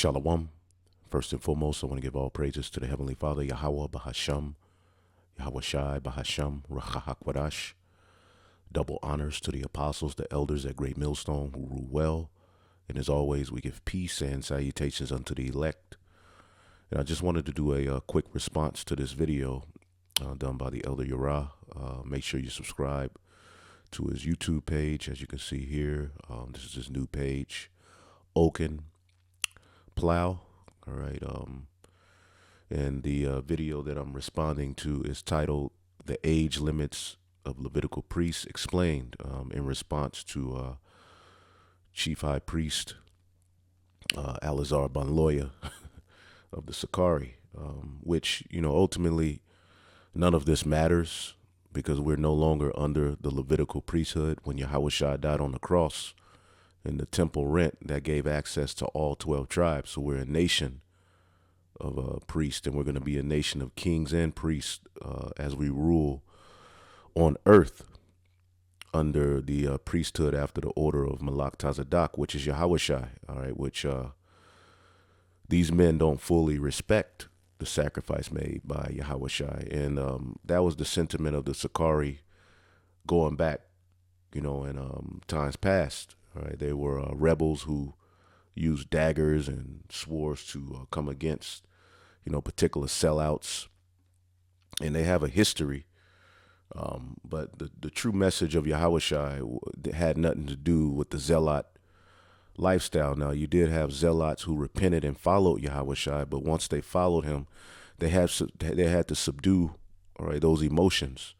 Shalom. First and foremost, I want to give all praises to the Heavenly Father, Yahweh Bahasham, Yahweh Shai Bahasham, Rachahakwadash. Double honors to the apostles, the elders at Great Millstone who rule well. And as always, we give peace and salutations unto the elect. And I just wanted to do a quick response to this video done by the Elder Yara. Make sure you subscribe to his YouTube page, as you can see here. This is his new page, Oaken Plow. All right. And the video that I'm responding to is titled "The Age Limits of Levitical Priests Explained," in response to Chief High Priest Alazar Banloya of the Sakari, which, ultimately none of this matters because we're no longer under the Levitical priesthood. When Yahushua died on the cross in the temple rent, that gave access to all 12 tribes. So we're a nation of priests, and we're going to be a nation of kings and priests as we rule on earth under the priesthood after the order of Malak Tazadak, which is Yahushua, all right, which these men don't fully respect the sacrifice made by Yahushua. And that was the sentiment of the Sakari going back, in times past. All right, they were rebels who used daggers and swords to come against, particular sellouts. And they have a history. But the true message of Yahushua had nothing to do with the zealot lifestyle. Now, you did have zealots who repented and followed Yahushua, but once they followed him, they had to subdue, all right, those emotions,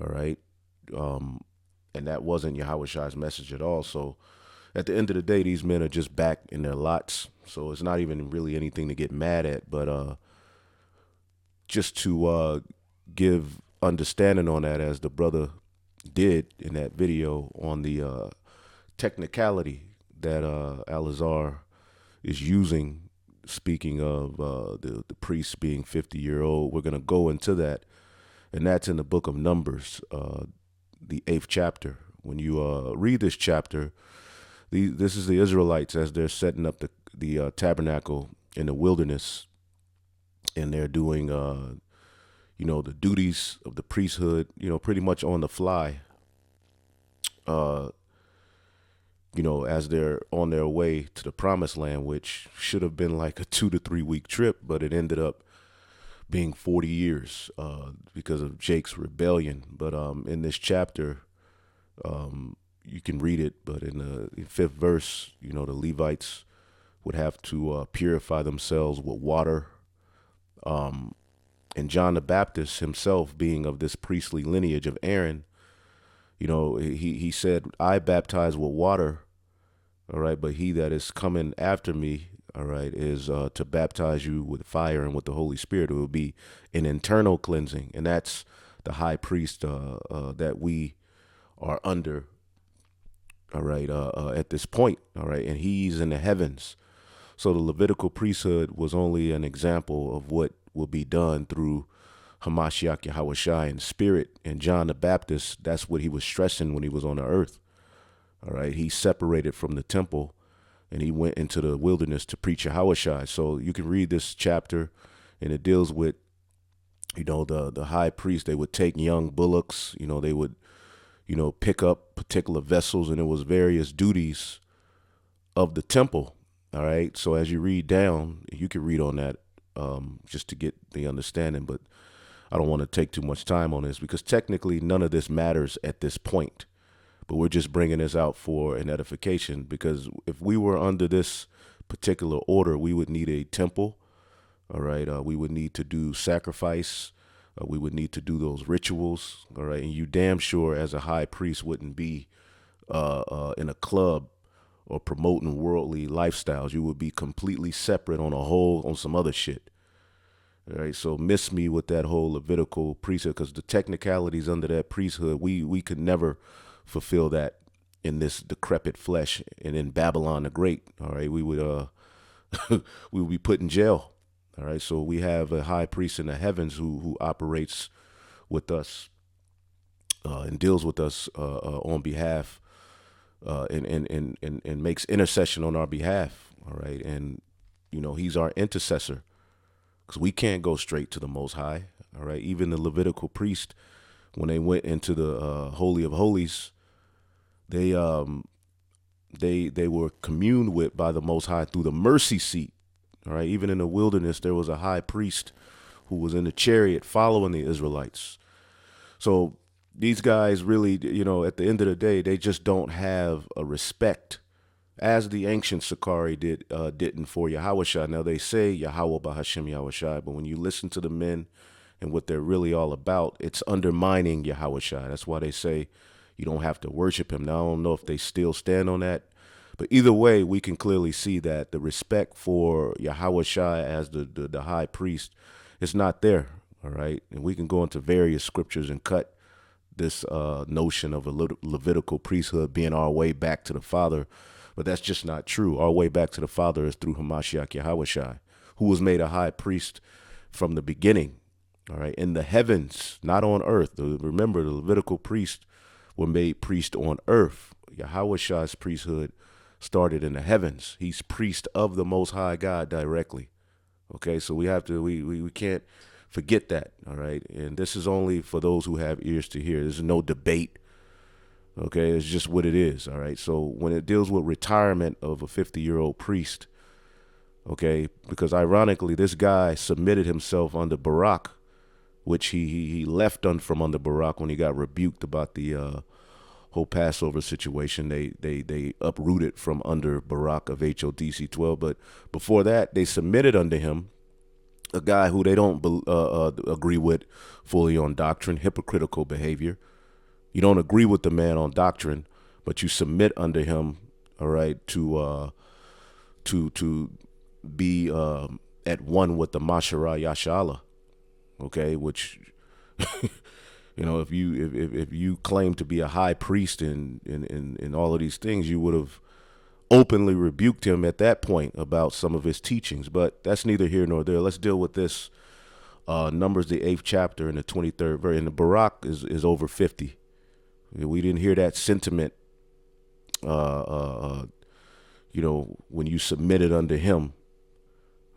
all right. And that wasn't Yahushua's message at all. So at the end of the day, these men are just back in their lots. So it's not even really anything to get mad at, but just to give understanding on that, as the brother did in that video, on the technicality that Alazar is using, speaking of the priests being 50-year-old. We're going to go into that, and that's in the book of Numbers, the 8th chapter. When you read this chapter, this is the Israelites as they're setting up the tabernacle in the wilderness, and they're doing the duties of the priesthood, pretty much on the fly, as they're on their way to the promised land, which should have been like a 2 to 3 week trip, but it ended up being 40 years because of Jake's rebellion. But in this chapter, you can read it, but in the 5th verse, the Levites would have to purify themselves with water. And John the Baptist himself, being of this priestly lineage of Aaron, he said, "I baptize with water, all right, but he that is coming after me, all right, is to baptize you with fire and with the Holy Spirit." It will be an internal cleansing, and that's the high priest that we are under, all right, at this point, all right, and he's in the heavens. So the Levitical priesthood was only an example of what will be done through Hamashiach Yahushua in spirit. And John the Baptist, that's what he was stressing when he was on the earth. All right, he separated from the temple and he went into the wilderness to preach Yahushua. So you can read this chapter, and it deals with, the high priest. They would take young bullocks, they would, pick up particular vessels, and it was various duties of the temple. All right, so as you read down, you can read on that just to get the understanding, but I don't want to take too much time on this because technically none of this matters at this point, but we're just bringing this out for an edification, because if we were under this particular order, we would need a temple, all right, we would need to do sacrifice, we would need to do those rituals, all right, and you damn sure as a high priest wouldn't be in a club or promoting worldly lifestyles. You would be completely separate on some other shit. All right, so miss me with that whole Levitical priesthood, because the technicalities under that priesthood, we could never fulfill that in this decrepit flesh. And in Babylon the Great, all right, we would we would be put in jail. All right, so we have a high priest in the heavens who operates with us and deals with us on behalf and makes intercession on our behalf. All right. And He's our intercessor, because we can't go straight to the Most High. All right. Even the Levitical priest, when they went into the Holy of Holies, they they were communed with by the Most High through the mercy seat. All right. Even in the wilderness, there was a high priest who was in the chariot following the Israelites. So these guys really, at the end of the day, they just don't have a respect, as the ancient Sakari didn't for Yahushua. Now they say Yahweh Bahashem Yahushua, but when you listen to the men and what they're really all about, it's undermining Yahushua. That's why they say you don't have to worship him. Now I don't know if they still stand on that, but either way, we can clearly see that the respect for Yahushua as the high priest is not there. All right, and we can go into various scriptures and cut this notion of a Levitical priesthood being our way back to the Father. But that's just not true. Our way back to the Father is through Hamashiach Yahushua, who was made a high priest from the beginning, all right, in the heavens, not on earth. Remember, the Levitical priests were made priest on earth. Yahushua's priesthood started in the heavens. He's priest of the Most High God directly. Okay, so we can't forget that, all right? And this is only for those who have ears to hear. There's no debate. Okay, it's just what it is, all right? So when it deals with retirement of a 50-year-old priest, okay, because ironically, this guy submitted himself under Barak, which he left from under Barak when he got rebuked about the whole Passover situation. They uprooted from under Barak of HODC 12, but before that, they submitted under him, a guy who they don't agree with fully on doctrine, hypocritical behavior. You don't agree with the man on doctrine, but you submit under him, all right, to be at one with the Mashara Yashala, okay, which if you claim to be a high priest in all of these things, you would have openly rebuked him at that point about some of his teachings. But that's neither here nor there. Let's deal with this. Numbers, the 8th chapter and the 23rd verse. And the Barak is over 50. We didn't hear that sentiment, when you submitted under him,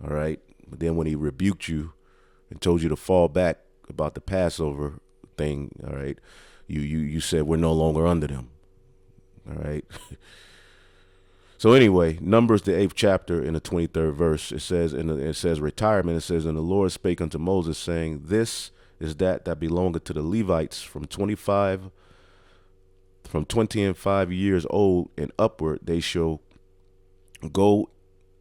all right? But then when he rebuked you and told you to fall back about the Passover thing, all right, you said we're no longer under them, all right? So anyway, Numbers, the 8th chapter in the 23rd verse, it says retirement. It says, and the Lord spake unto Moses, saying, this is that belongeth to the Levites from 20 and 5 years old and upward, they shall go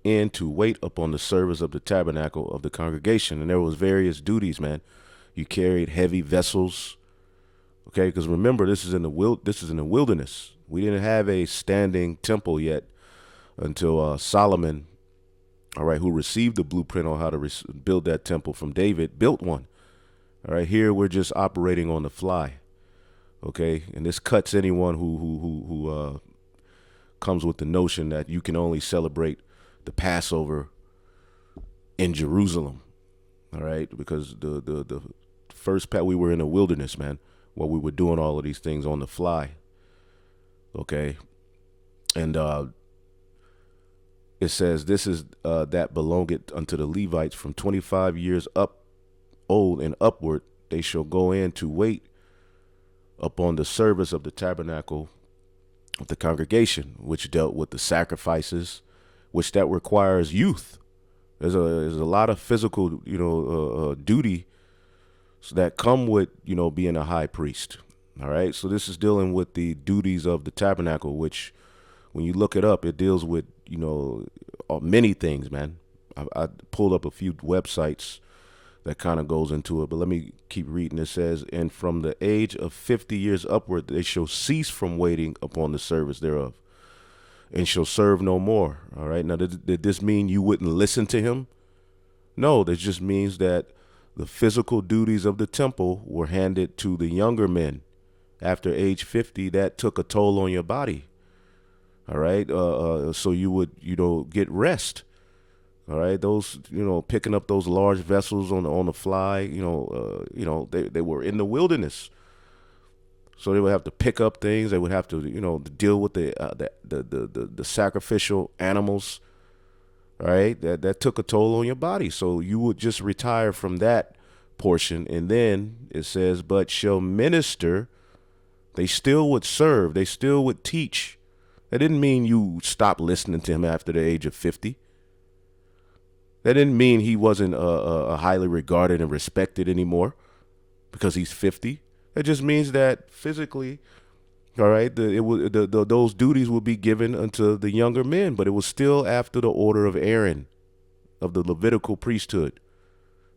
in to wait upon the service of the tabernacle of the congregation. And there was various duties, man. You carried heavy vessels, okay? Because remember, this is in the wilderness. We didn't have a standing temple yet until Solomon, all right, who received the blueprint on how to build that temple from David, built one. All right, here we're just operating on the fly. Okay, and this cuts anyone who comes with the notion that you can only celebrate the Passover in Jerusalem. All right, because the first we were in the wilderness, man, where we were doing all of these things on the fly. Okay, and it says this is that belongeth unto the Levites from 25 years old and upward, they shall go in to wait upon the service of the tabernacle of the congregation, which dealt with the sacrifices, which that requires youth. There's a lot of physical, duty that come with, being a high priest. All right. So this is dealing with the duties of the tabernacle, which when you look it up, it deals with, many things, man. I pulled up a few websites that kind of goes into it, but let me keep reading. It says, and from the age of 50 years upward, they shall cease from waiting upon the service thereof, and shall serve no more. All right. Now, did this mean you wouldn't listen to him? No, that just means that the physical duties of the temple were handed to the younger men. After age 50, that took a toll on your body. All right. So you would, get rest. All right, those, picking up those large vessels on the fly, they were in the wilderness, so they would have to pick up things. They would have to, deal with the sacrificial animals. All right, that took a toll on your body. So you would just retire from that portion. And then it says, but shall minister. They still would serve. They still would teach. That didn't mean you stopped listening to him after the age of 50. That didn't mean he wasn't highly regarded and respected anymore because he's 50. It just means that physically, all right, those duties will be given unto the younger men, but it was still after the order of Aaron, of the Levitical priesthood.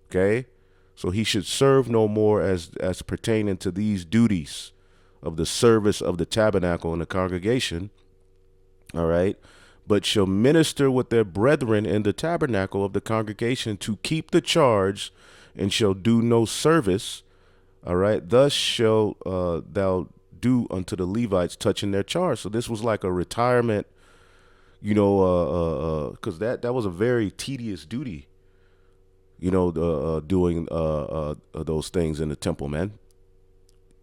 Okay, so he should serve no more as pertaining to these duties of the service of the tabernacle and the congregation. All right, but shall minister with their brethren in the tabernacle of the congregation to keep the charge, and shall do no service. All right, thus shall thou do unto the Levites touching their charge. So this was like a retirement, because that was a very tedious duty, doing those things in the temple, man.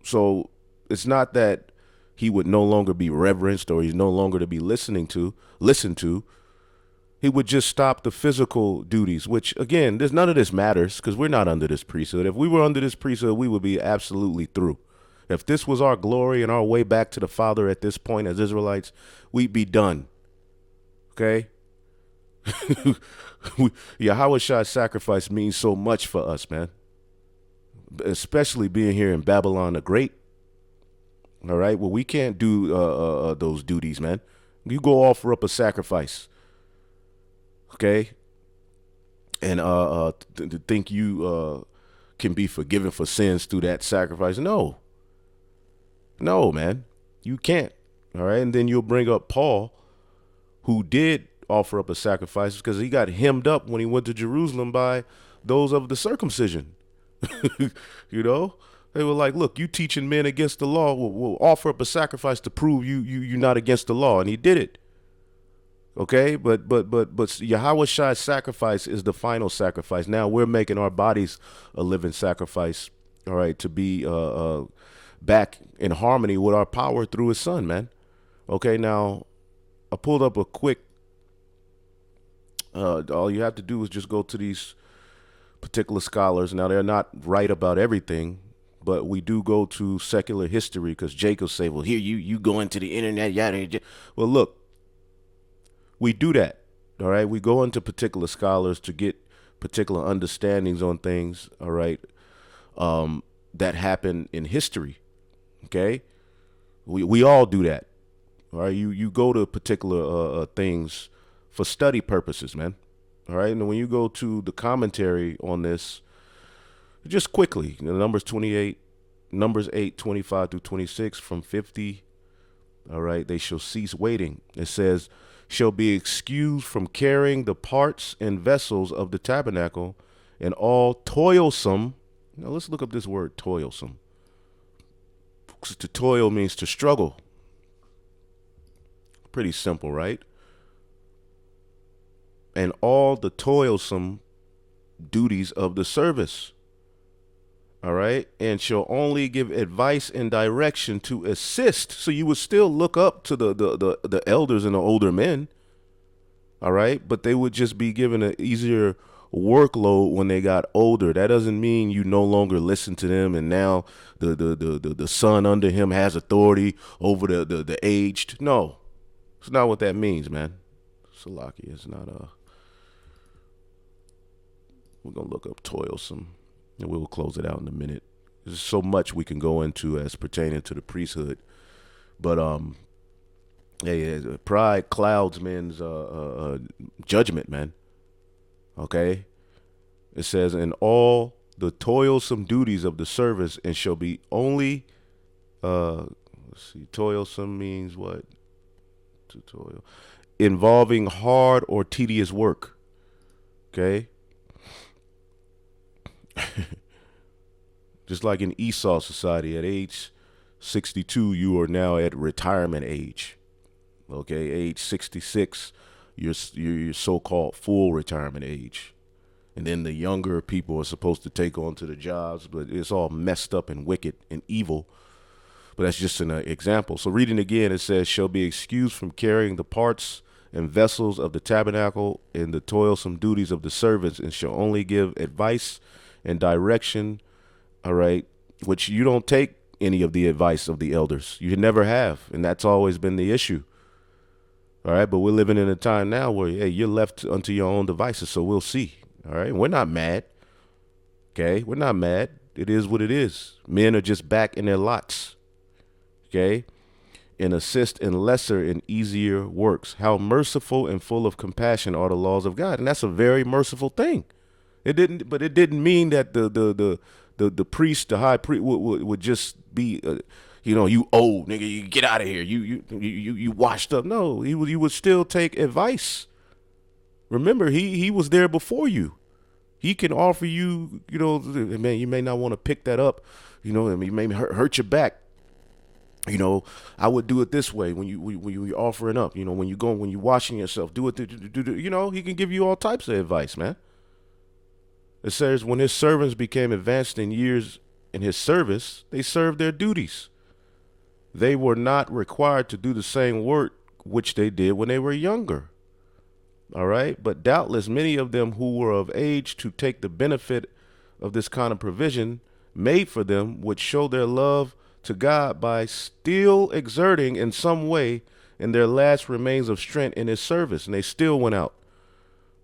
So it's not that he would no longer be reverenced or he's no longer to be listened to. He would just stop the physical duties, which, again, there's none of this matters because we're not under this priesthood. If we were under this priesthood, we would be absolutely through. If this was our glory and our way back to the Father at this point as Israelites, we'd be done. Okay? Yahweh Shai's sacrifice means so much for us, man. Especially being here in Babylon the Great. All right? Well, we can't do those duties, man. You go offer up a sacrifice. Okay? And to think you can be forgiven for sins through that sacrifice. No, man, you can't. All right. And then you'll bring up Paul, who did offer up a sacrifice because he got hemmed up when he went to Jerusalem by those of the circumcision. They were like, look, you teaching men against the law. We'll offer up a sacrifice to prove you're not against the law. And he did it. Okay, but Yahweh Shai's sacrifice is the final sacrifice. Now we're making our bodies a living sacrifice, all right, to be back in harmony with our power through his son, man. Okay, now I pulled up a quick, all you have to do is just go to these particular scholars. Now they're not right about everything, but we do go to secular history because Jacob say, well, here you go into the internet, yada. Well, look. We do that, all right? We go into particular scholars to get particular understandings on things, all right, that happen in history, okay? We all do that, all right? You go to particular things for study purposes, man, all right? And when you go to the commentary on this, just quickly, Numbers 8, 25 through 26, from 50, all right, they shall cease waiting. It says, shall be excused from carrying the parts and vessels of the tabernacle and all toilsome. Now let's look up this word toilsome. To toil means to struggle. Pretty simple, right? And all the toilsome duties of the service. All right. And shall only give advice and direction to assist. So you would still look up to the elders and the older men. All right. But they would just be given an easier workload when they got older. That doesn't mean you no longer listen to them. And now the son under him has authority over the aged. No, it's not what that means, man. Salaki is not we're going to look up toilsome. And we will close it out in a minute. There's so much we can go into as pertaining to the priesthood. But pride clouds men's judgment, man. Okay? It says, in all the toilsome duties of the service, and shall be only, let's see, toilsome means what? To toil. Involving hard or tedious work. Okay? Just like in Esau society, at age 62, you are now at retirement age. Okay, age 66, you're so-called full retirement age. And then the younger people are supposed to take on to the jobs, but it's all messed up and wicked and evil. But that's just an example. So reading again, it says, shall be excused from carrying the parts and vessels of the tabernacle in the toilsome duties of the servants, and shall only give advice and direction, all right, which you don't take any of the advice of the elders. You never have, and that's always been the issue. All right, but we're living in a time now where, hey, you're left unto your own devices, so we'll see. All right, we're not mad. Okay, we're not mad. It is what it is. Men are just back in their lots. Okay, and assist in lesser and easier works. How merciful and full of compassion are the laws of God, and that's a very merciful thing. It didn't mean that the priest, the high priest, would just be, you old nigga, you get out of here, you washed up. No, he would still take advice. Remember, he was there before you. He can offer you, man, you may not want to pick that up, it may hurt your back. I would do it this way when you're offering up, when you're washing yourself, do it. He can give you all types of advice, man. It says, when his servants became advanced in years in his service, they served their duties. They were not required to do the same work which they did when they were younger. All right. But doubtless many of them who were of age to take the benefit of this kind of provision made for them would show their love to God by still exerting in some way in their last remains of strength in his service. And they still went out,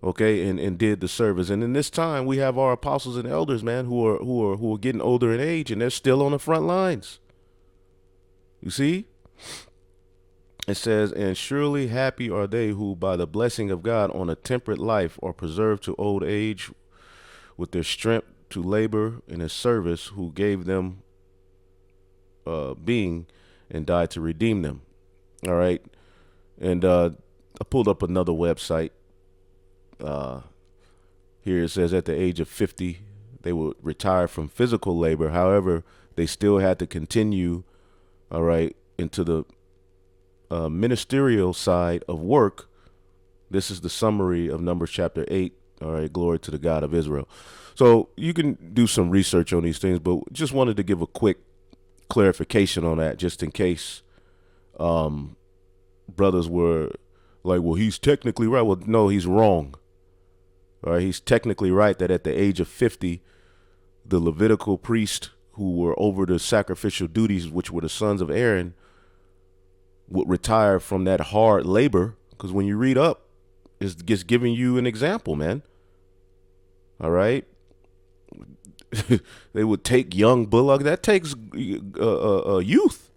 okay, and did the service. And in this time, we have our apostles and elders, man, who are getting older in age, and they're still on the front lines. You see? It says, and surely happy are they who by the blessing of God on a temperate life are preserved to old age with their strength to labor in his service, who gave them being and died to redeem them. All right. And I pulled up another website. Here it says at the age of 50, they would retire from physical labor. However, they still had to continue, all right, into the ministerial side of work. This is the summary of Numbers chapter 8. All right, glory to the God of Israel. So you can do some research on these things, but just wanted to give a quick clarification on that, just in case brothers were like, well, he's technically right. Well, no, he's wrong. All right, he's technically right that at the age of 50, the Levitical priests who were over the sacrificial duties, which were the sons of Aaron, would retire from that hard labor. Because when you read up, it's just giving you an example, man. All right. They would take young bullock. That takes youth,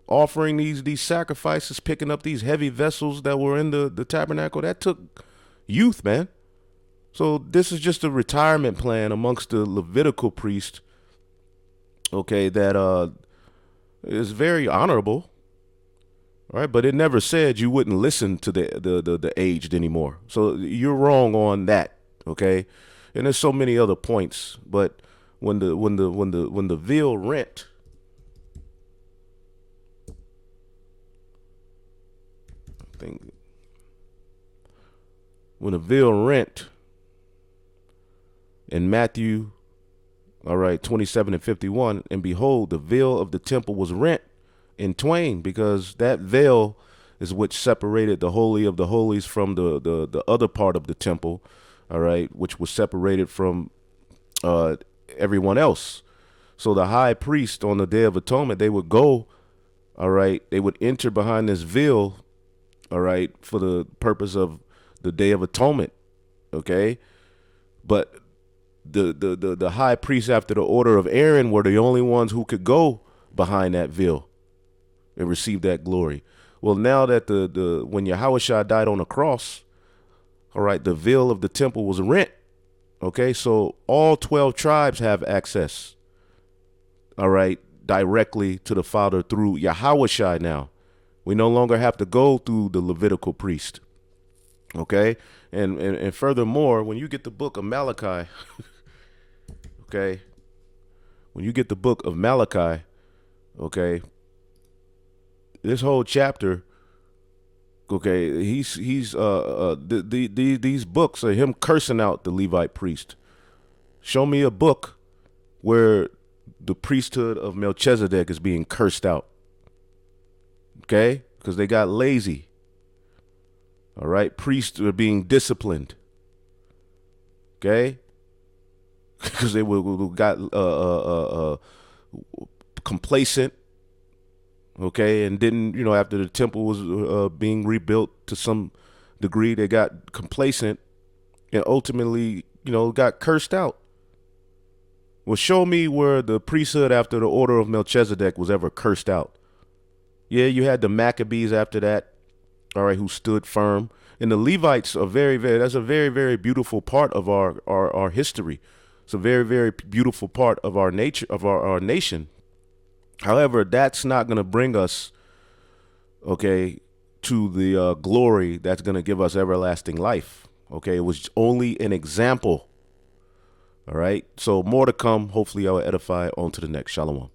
offering these sacrifices, picking up these heavy vessels that were in the tabernacle. That took youth, man. So this is just a retirement plan amongst the Levitical priest, okay, that is very honorable. All right, but it never said you wouldn't listen to the aged anymore. So you're wrong on that, okay? And there's so many other points, but when the veil rent, I think when the veil rent in Matthew, all right, 27 and 51, and behold, the veil of the temple was rent in twain, because that veil is which separated the Holy of the Holies from the other part of the temple, all right, which was separated from everyone else. So the high priest on the Day of Atonement, they would go, all right, they would enter behind this veil, all right, for the purpose of the Day of Atonement, okay? But the high priest after the order of Aaron were the only ones who could go behind that veil and receive that glory. Well, now that when Yahushua died on the cross, all right, the veil of the temple was rent. Okay, so all 12 tribes have access, all right, directly to the Father through Yahushua now. We no longer have to go through the Levitical priest. Okay, and furthermore, when you get the book of Malachi, okay, when you get the book of Malachi, okay, this whole chapter, okay, these books are him cursing out the Levite priest. Show me a book where the priesthood of Melchizedek is being cursed out. Okay, because they got lazy. All right. Priests are being disciplined. Okay. Because they got complacent. Okay. And didn't, after the temple was being rebuilt to some degree, they got complacent and ultimately, got cursed out. Well, show me where the priesthood after the order of Melchizedek was ever cursed out. Yeah, you had the Maccabees after that, all right, who stood firm. And the Levites are that's a very, very beautiful part of our history. It's a very, very beautiful part of our nature, of our nation. However, that's not going to bring us, okay, to the glory that's going to give us everlasting life. Okay, it was only an example. All right, so more to come. Hopefully, I will edify on to the next. Shalom.